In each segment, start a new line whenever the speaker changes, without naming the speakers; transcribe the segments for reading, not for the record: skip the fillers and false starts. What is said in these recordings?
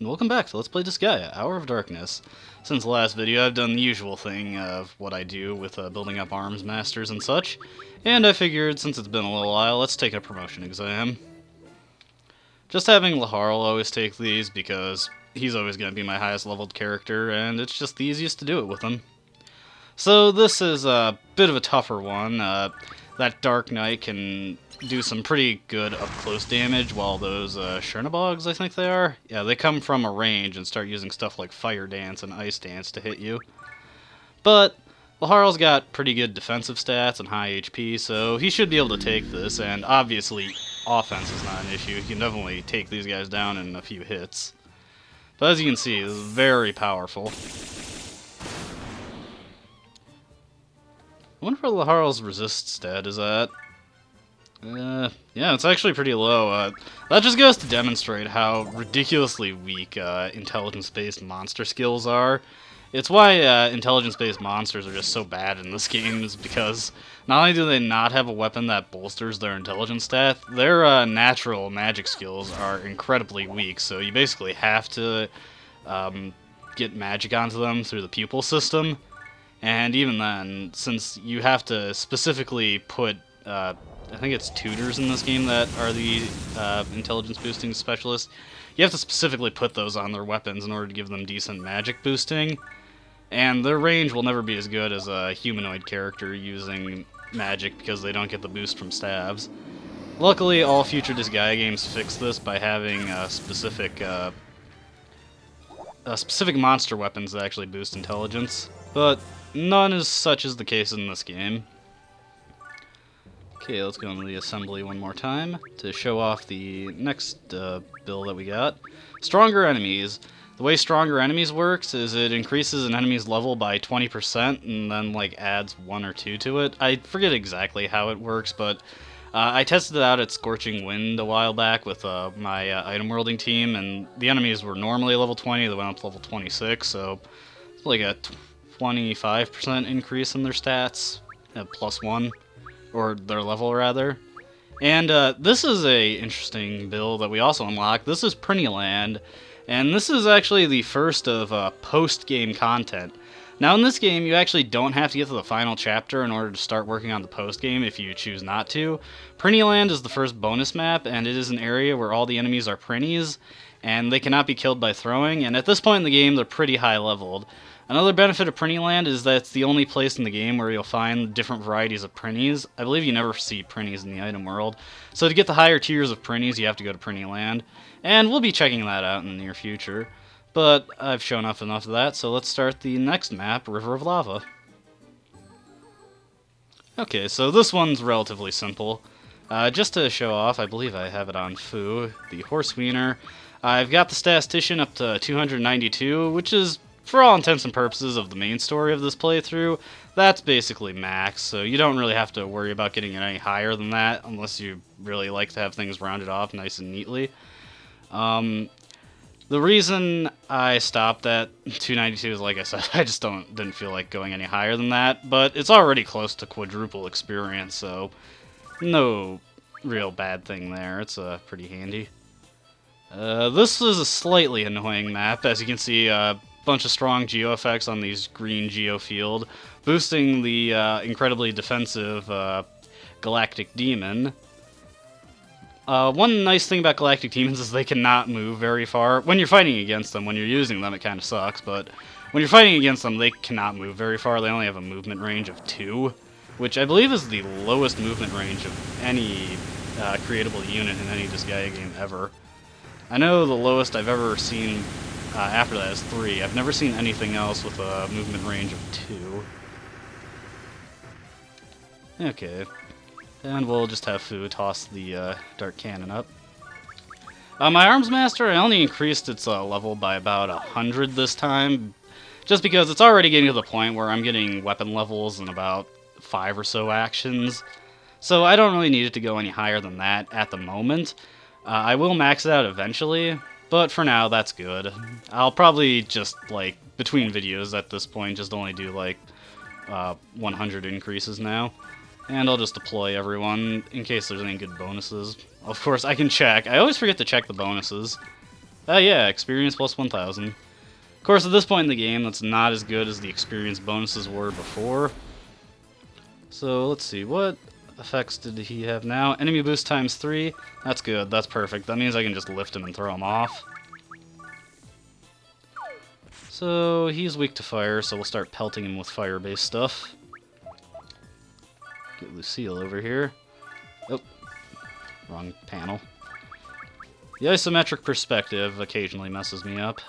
and welcome back to Let's Play Disgaea, Hour of Darkness. Since the last video, I've done the usual thing of what I do with building up arms masters and such, and I figured since it's been a little while, let's take a promotion exam. Just having Laharl always take these because he's always going to be my highest leveled character, and it's just the easiest to do it with him. So this is a bit of a tougher one. That Dark Knight can do some pretty good up-close damage, while those Chernobogs, I think they are, yeah, they come from a range and start using stuff like Fire Dance and Ice Dance to hit you. But Laharl's got pretty good defensive stats and high HP, so he should be able to take this, and obviously offense is not an issue. He can definitely take these guys down in a few hits. But as you can see, this is very powerful. I wonder where Laharl's resist stat is at. Yeah, it's actually pretty low. That just goes to demonstrate how ridiculously weak intelligence-based monster skills are. It's why intelligence-based monsters are just so bad in this game, is because not only do they not have a weapon that bolsters their intelligence stat, their natural magic skills are incredibly weak, so you basically have to get magic onto them through the pupil system. And even then, since you have to specifically put, I think it's tutors in this game that are the intelligence boosting specialists, you have to specifically put those on their weapons in order to give them decent magic boosting. And their range will never be as good as a humanoid character using magic because they don't get the boost from stabs. Luckily, all future Disgaea games fix this by having specific monster weapons that actually boost intelligence, but none is such as the case in this game. Okay, let's go into the assembly one more time to show off the next build that we got. Stronger enemies. The way stronger enemies works is it increases an enemy's level by 20% and then like adds 1 or 2 to it. I forget exactly how it works, but I tested it out at Scorching Wind a while back with my item worlding team, and the enemies were normally level 20, they went up to level 26, so it's like a 25% increase in their stats, +1, or their level rather. And this is a interesting build that we also unlocked. This is Prinnyland, and this is actually the first of post-game content. Now in this game, you actually don't have to get to the final chapter in order to start working on the post-game if you choose not to. Prinnyland is the first bonus map, and it is an area where all the enemies are Prinnies, and they cannot be killed by throwing, and at this point in the game, they're pretty high leveled. Another benefit of Prinnyland is that it's the only place in the game where you'll find different varieties of Prinnies. I believe you never see Prinnies in the item world. So to get the higher tiers of Prinnies, you have to go to Prinnyland. And we'll be checking that out in the near future. But I've shown off enough of that, so let's start the next map, River of Lava. Okay, so this one's relatively simple. Just to show off, I believe I have it on Fu, the Horse Wiener. I've got the statistician up to 292, which is, for all intents and purposes of the main story of this playthrough, that's basically max, so you don't really have to worry about getting it any higher than that, unless you really like to have things rounded off nice and neatly. The reason I stopped at 292 is, like I said, I just didn't feel like going any higher than that, but it's already close to quadruple experience, so no real bad thing there. It's pretty handy. This is a slightly annoying map. As you can see, bunch of strong geo effects on these green geo field, boosting the incredibly defensive Galactic Demon. One nice thing about Galactic Demons is they cannot move very far. When you're fighting against them, when you're using them, it kind of sucks, but when you're fighting against them, they cannot move very far. They only have a movement range of 2, which I believe is the lowest movement range of any creatable unit in any Disgaea game ever. I know the lowest I've ever seen after that is 3. I've never seen anything else with a movement range of 2. Okay. And we'll just have Fu toss the Dark Cannon up. My Arms Master, I only increased its level by about 100 this time, just because it's already getting to the point where I'm getting weapon levels in about 5 or so actions. So I don't really need it to go any higher than that at the moment. I will max it out eventually, but for now, that's good. I'll probably just, like, between videos at this point, just only do, like, 100 increases now. And I'll just deploy everyone in case there's any good bonuses. Of course, I can check. I always forget to check the bonuses. Yeah, experience plus 1,000. Of course, at this point in the game, that's not as good as the experience bonuses were before. So, let's see, what effects did he have now? Enemy boost times 3. That's good, that's perfect. That means I can just lift him and throw him off. So, he's weak to fire, so we'll start pelting him with fire-based stuff. Get Lucille over here. Oh, wrong panel. The isometric perspective occasionally messes me up.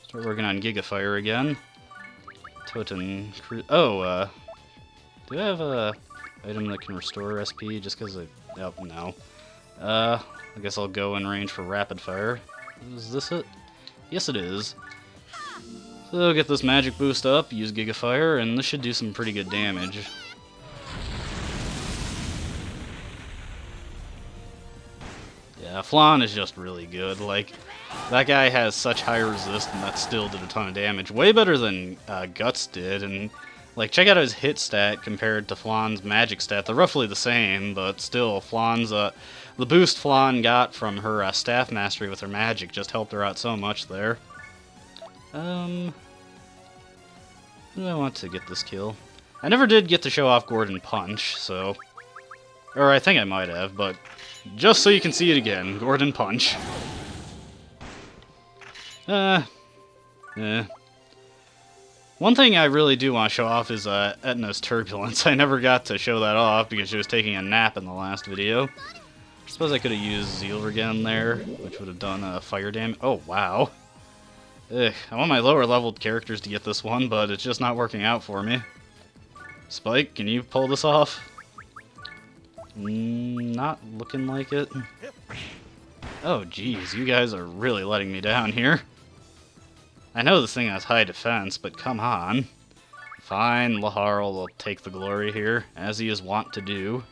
Start working on Gigafire again. Totem... Oh, do I have a item that can restore SP just because I... Oh, no. I guess I'll go in range for Rapid Fire. Is this it? Yes, it is. So get this magic boost up, use Gigafire, and this should do some pretty good damage. Yeah, Flan is just really good. Like, that guy has such high resist, and that still did a ton of damage. Way better than Guts did, and like, check out his hit stat compared to Flan's magic stat. They're roughly the same, but still, Flan's the boost Flan got from her staff mastery with her magic just helped her out so much there. Who do I want to get this kill? I never did get to show off Gordon Punch, so... Or I think I might have, but just so you can see it again, Gordon Punch. One thing I really do want to show off is Etna's Turbulence. I never got to show that off because she was taking a nap in the last video. I suppose I could have used Zealvergen there, which would have done fire damage. Oh, wow. Ugh, I want my lower leveled characters to get this one, but it's just not working out for me. Spike, can you pull this off? Not looking like it. Oh, geez, you guys are really letting me down here. I know this thing has high defense, but come on. Fine, Laharl will take the glory here, as he is wont to do.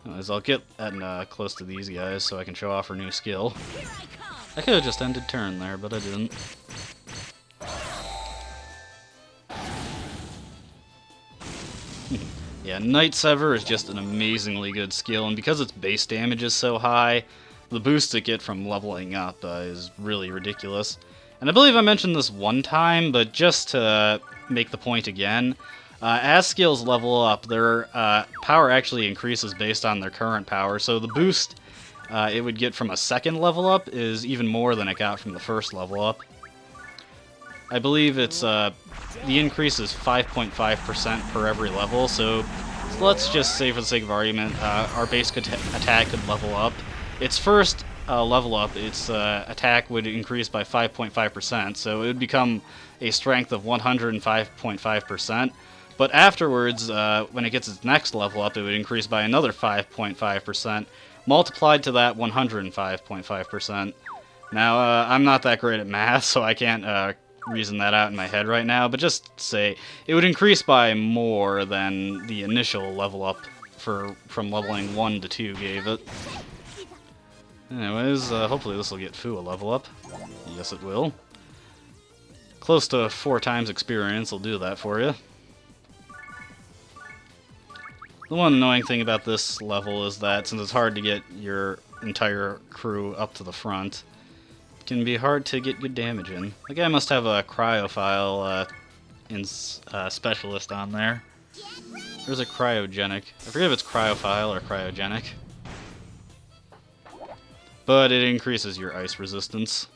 Anyways, I'll get Etna close to these guys so I can show off her new skill. I could have just ended turn there, but I didn't. Yeah, Night Sever is just an amazingly good skill, and because its base damage is so high, the boost it get from leveling up is really ridiculous. And I believe I mentioned this one time, but just to make the point again, as skills level up, their power actually increases based on their current power, so the boost it would get from a second level up is even more than it got from the first level up. I believe it's the increase is 5.5% per every level, so let's just say for the sake of argument, our base attack could level up. Its first level up, its attack would increase by 5.5%, so it would become a strength of 105.5%. But afterwards, when it gets its next level up, it would increase by another 5.5%, multiplied to that 105.5%. Now, I'm not that great at math, so I can't reason that out in my head right now, but just say it would increase by more than the initial level up from leveling 1 to 2 gave it. Anyways, hopefully this will get Fu a level up. Yes, it will. Close to 4 times experience will do that for you. The one annoying thing about this level is that since it's hard to get your entire crew up to the front, it can be hard to get good damage in. The guy must have a cryophile specialist on there. There's a cryogenic. I forget if it's cryophile or cryogenic. But it increases your ice resistance.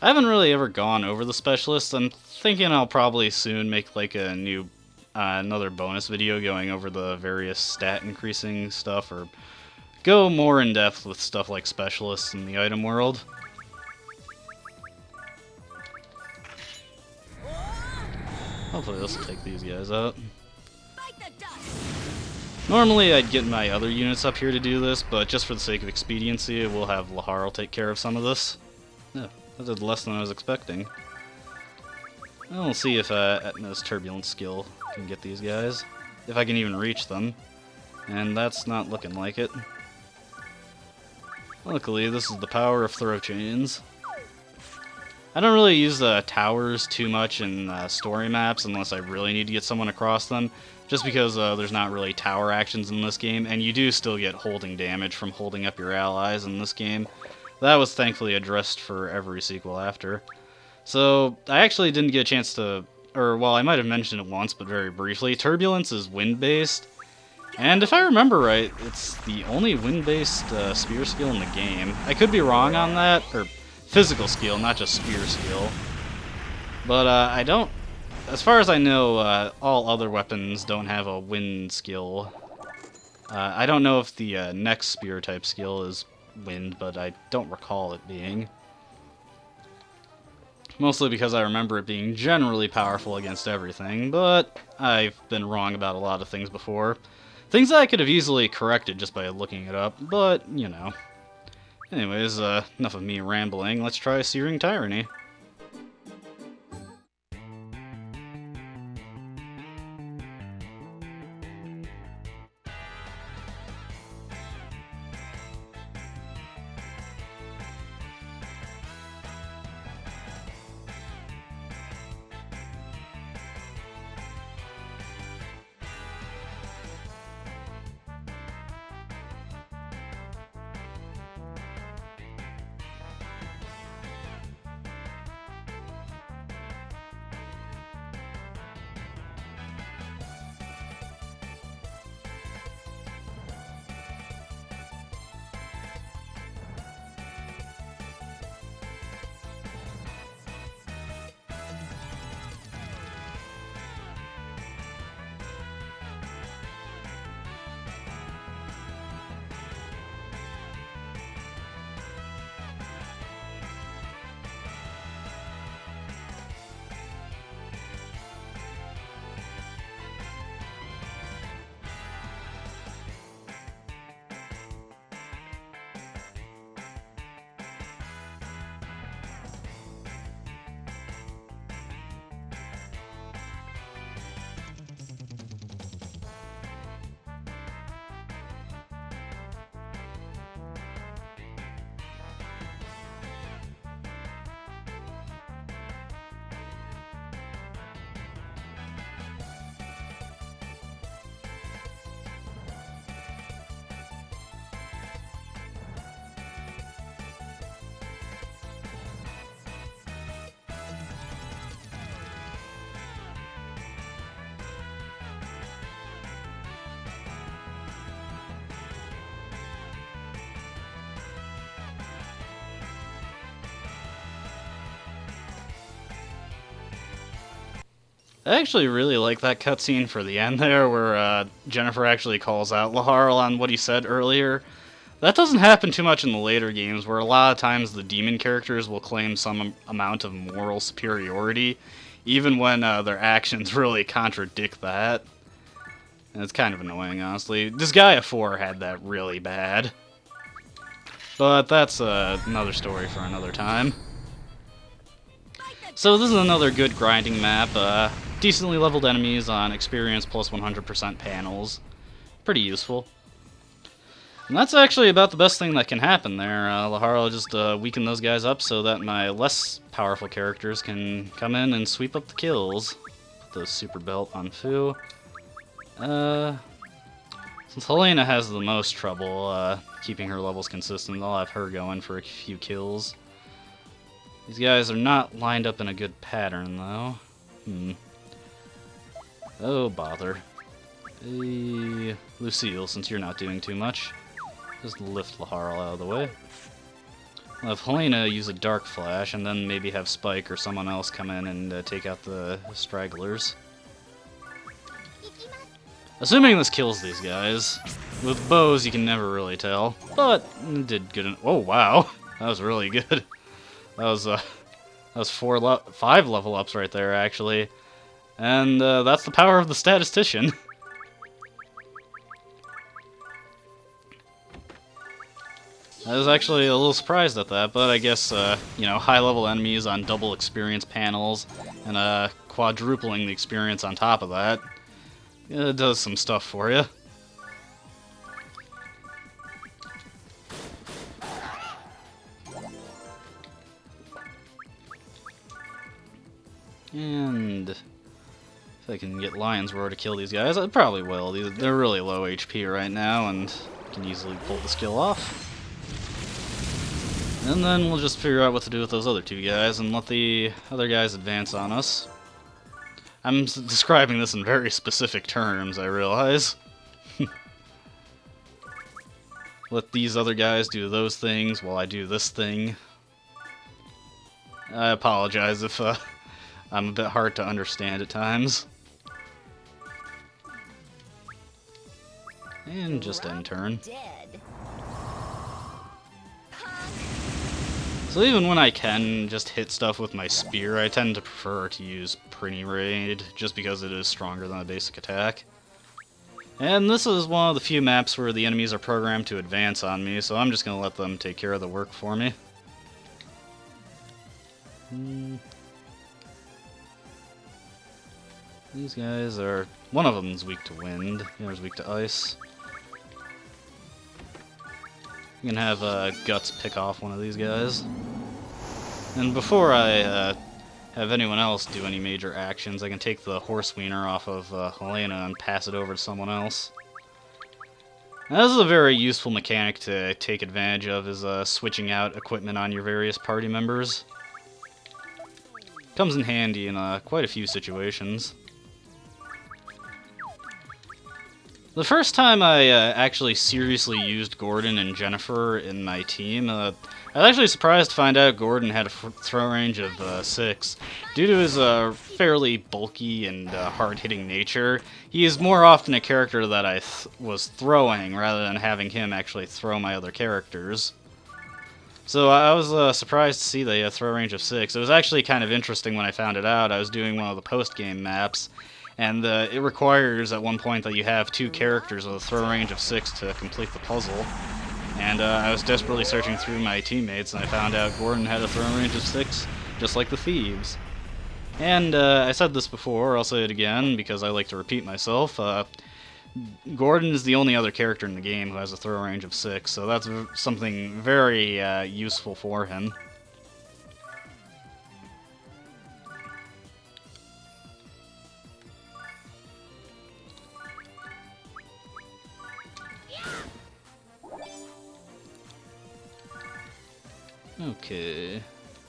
I haven't really ever gone over the specialists. I'm thinking I'll probably soon make like a new, another bonus video going over the various stat increasing stuff, or go more in depth with stuff like specialists in the item world. Hopefully this will take these guys out. Normally I'd get my other units up here to do this, but just for the sake of expediency, we'll have Laharl take care of some of this. Yeah, that did less than I was expecting. Well, we'll see if Etna's Turbulence skill can get these guys, if I can even reach them, and that's not looking like it. Luckily, this is the power of throw chains. I don't really use the towers too much in story maps unless I really need to get someone across them, just because there's not really tower actions in this game, and you do still get holding damage from holding up your allies in this game. That was thankfully addressed for every sequel after. So, I actually didn't get a chance to, or well, I might have mentioned it once, but very briefly, Turbulence is wind-based, and if I remember right, it's the only wind-based spear skill in the game. I could be wrong on that, or physical skill, not just spear skill. But I don't, as far as I know, all other weapons don't have a wind skill. I don't know if the next spear type skill is wind, but I don't recall it being. Mostly because I remember it being generally powerful against everything, but I've been wrong about a lot of things before. Things that I could have easily corrected just by looking it up, but, you know. Anyways, enough of me rambling, let's try Searing Tyranny. I actually really like that cutscene for the end there, where Jennifer actually calls out Laharl on what he said earlier. That doesn't happen too much in the later games, where a lot of times the demon characters will claim some amount of moral superiority, even when their actions really contradict that. And it's kind of annoying, honestly. Disgaea 4 had that really bad. But that's another story for another time. So this is another good grinding map. Decently leveled enemies on experience plus 100% panels. Pretty useful. And that's actually about the best thing that can happen there. Laharl just weakened those guys up so that my less powerful characters can come in and sweep up the kills. Put the super belt on Fu. Since Helena has the most trouble keeping her levels consistent, I'll have her going for a few kills. These guys are not lined up in a good pattern, though. Oh, bother. Hey, Lucille, since you're not doing too much, just lift Laharl out of the way. I'll have Helena use a Dark Flash, and then maybe have Spike or someone else come in and take out the stragglers. Assuming this kills these guys. With bows, you can never really tell, but it did good. Oh, wow. That was really good. That was 5 level ups right there, actually. And that's the power of the statistician. I was actually a little surprised at that, but I guess, you know, high-level enemies on double experience panels and quadrupling the experience on top of that, it does some stuff for you. And if I can get Lion's Roar to kill these guys, I probably will. They're really low HP right now, and can easily pull the skill off. And then we'll just figure out what to do with those other two guys and let the other guys advance on us. I'm describing this in very specific terms, I realize. Let these other guys do those things while I do this thing. I apologize if I'm a bit hard to understand at times. And just end turn. So even when I can just hit stuff with my spear, I tend to prefer to use Pretty Raid, just because it is stronger than a basic attack. And this is one of the few maps where the enemies are programmed to advance on me, so I'm just going to let them take care of the work for me. These guys are... one of them's weak to wind, the other's weak to ice. You can have Guts pick off one of these guys. And before I have anyone else do any major actions, I can take the Horse Wiener off of Helena and pass it over to someone else. Now, this is a very useful mechanic to take advantage of, is switching out equipment on your various party members. Comes in handy in quite a few situations. The first time I actually seriously used Gordon and Jennifer in my team, I was actually surprised to find out Gordon had a throw range of 6. Due to his fairly bulky and hard-hitting nature, he is more often a character that I was throwing rather than having him actually throw my other characters. So I was surprised to see the throw range of 6. It was actually kind of interesting when I found it out. I was doing one of the post-game maps, and it requires at one point that you have 2 characters with a throw range of 6 to complete the puzzle. And I was desperately searching through my teammates, and I found out Gordon had a throw range of 6, just like the thieves. And I said this before, I'll say it again, because I like to repeat myself. Gordon is the only other character in the game who has a throw range of 6, so that's something very useful for him. Okay,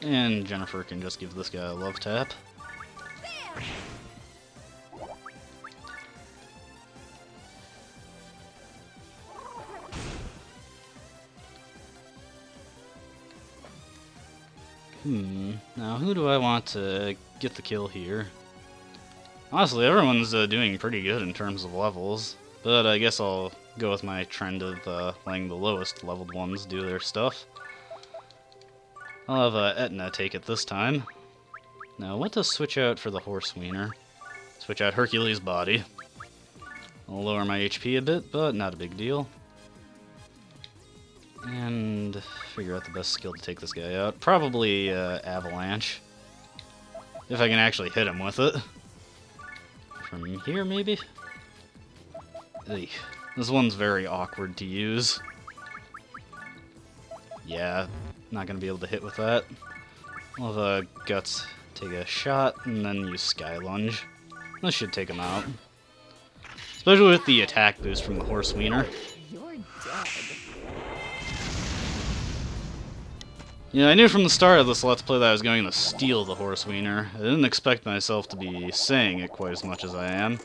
and Jennifer can just give this guy a love tap. Now who do I want to get the kill here? Honestly, everyone's doing pretty good in terms of levels, but I guess I'll go with my trend of letting the lowest leveled ones do their stuff. I'll have Etna take it this time. Now, what to switch out for the Horse Wiener? Switch out Hercules' body. I'll lower my HP a bit, but not a big deal. And figure out the best skill to take this guy out. Probably Avalanche. If I can actually hit him with it. From here, maybe? Eey. This one's very awkward to use. Yeah, not gonna be able to hit with that. I'll have Guts take a shot, and then use Sky Lunge. This should take him out. Especially with the attack boost from the Horse Wiener.
You're dead.
Yeah, I knew from the start of this Let's Play that I was going to steal the Horse Wiener. I didn't expect myself to be saying it quite as much as I am.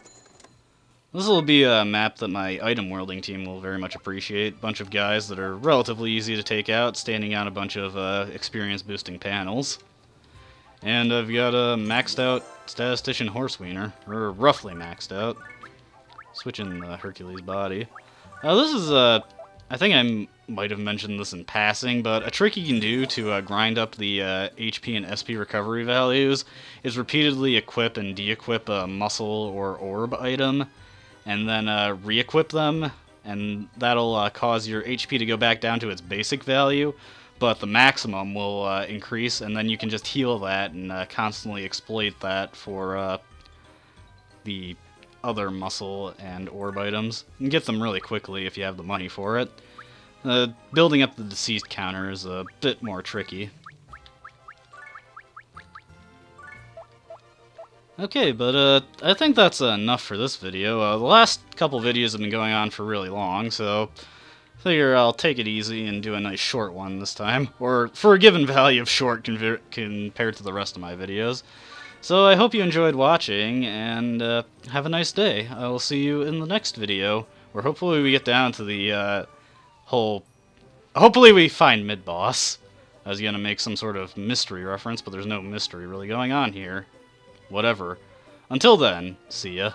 This will be a map that my item worlding team will very much appreciate. Bunch of guys that are relatively easy to take out, standing on a bunch of experience boosting panels. And I've got a maxed out Statistician Horse Wiener, or roughly maxed out. Switching the Hercules body. This is I think I might have mentioned this in passing, but a trick you can do to grind up the HP and SP recovery values is repeatedly equip and de-equip a muscle or orb item, and then re-equip them, and that'll cause your HP to go back down to its basic value, but the maximum will increase, and then you can just heal that and constantly exploit that for the other muscle and orb items. You can get them really quickly if you have the money for it. Building up the deceased counter is a bit more tricky. Okay, but I think that's enough for this video. The last couple videos have been going on for really long, so figure I'll take it easy and do a nice short one this time, or for a given value of short compared to the rest of my videos. So I hope you enjoyed watching, and have a nice day. I will see you in the next video, where hopefully we get down to the hopefully we find mid-boss. I was gonna make some sort of mystery reference, but there's no mystery really going on here. Whatever. Until then, see ya.